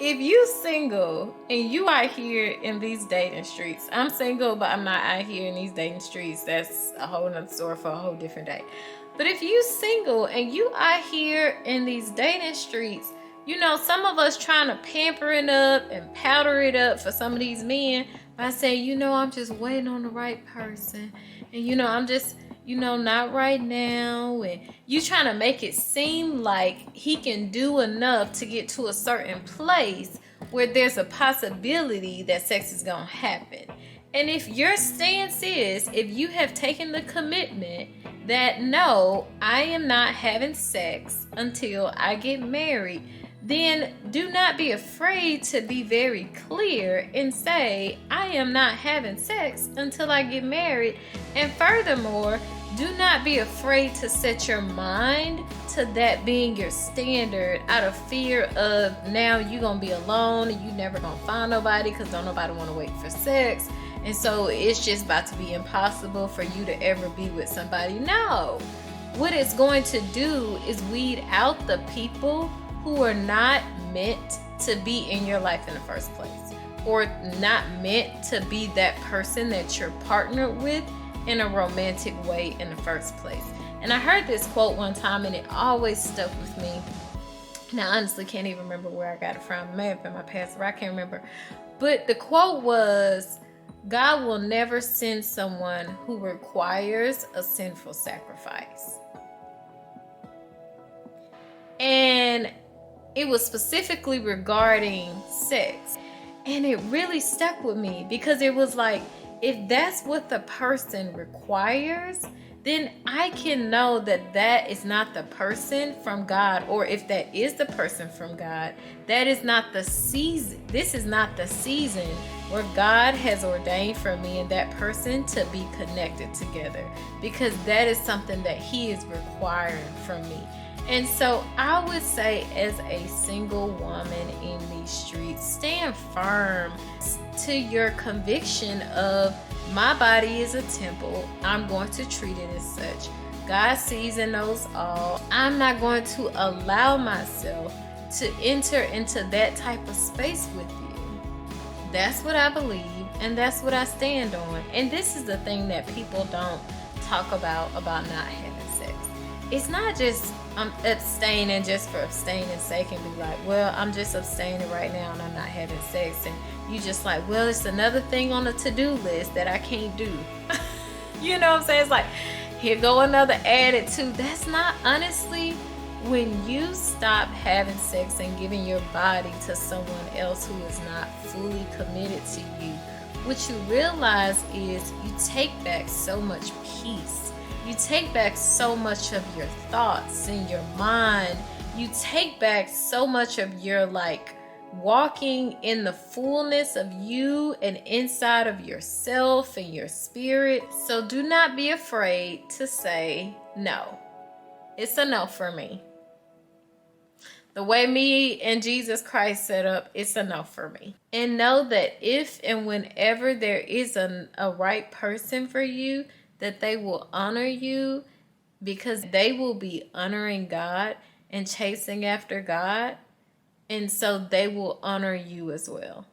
If you single and you out here in these dating streets, I'm single, but I'm not out here in these dating streets. That's a whole nother story for a whole different day. But if you single and you out here in these dating streets, you know, some of us trying to pamper it up and powder it up for some of these men by saying, you know, I'm just waiting on the right person. And, you know, I'm just, you know, not right now. And you trying to make it seem like he can do enough to get to a certain place where there's a possibility that sex is going to happen. And if your stance is, if you have taken the commitment that no, I am not having sex until I get married, then do not be afraid to be very clear and say, I am not having sex until I get married. And furthermore, do not be afraid to set your mind to that being your standard out of fear of now you're going to be alone and you never going to find nobody because don't nobody want to wait for sex. And so it's just about to be impossible for you to ever be with somebody. No. What it's going to do is weed out the people who are not meant to be in your life in the first place, or not meant to be that person that you're partnered with in a romantic way in the first place. And I heard this quote one time and it always stuck with me. Now, I honestly can't even remember where I got it from. It may have been my pastor, I can't remember. But the quote was, God will never send someone who requires a sinful sacrifice. And it was specifically regarding sex. And it really stuck with me because it was like, if that's what the person requires, then I can know that that is not the person from God. Or if that is the person from God, that is not the season. This is not the season where God has ordained for me and that person to be connected together, because that is something that He is requiring from me. And so I would say, as a single woman in these streets, stand firm to your conviction of, my body is a temple. I'm going to treat it as such. God sees and knows all. I'm not going to allow myself to enter into that type of space with you. That's what I believe, and that's what I stand on. And this is the thing that people don't talk about not having sex. It's not just I'm abstaining just for abstaining sake and be like, well, I'm just abstaining right now and I'm not having sex. And you just like, well, it's another thing on the to-do list that I can't do. You know what I'm saying? It's like, here go another added to. That's not, honestly, when you stop having sex and giving your body to someone else who is not fully committed to you, what you realize is you take back so much peace. You take back so much of your thoughts in your mind. You take back so much of your walking in the fullness of you and inside of yourself and your spirit. So do not be afraid to say no. It's a no for me. The way me and Jesus Christ set up, it's a no for me. And know that if and whenever there is a right person for you, that they will honor you, because they will be honoring God and chasing after God. And so they will honor you as well.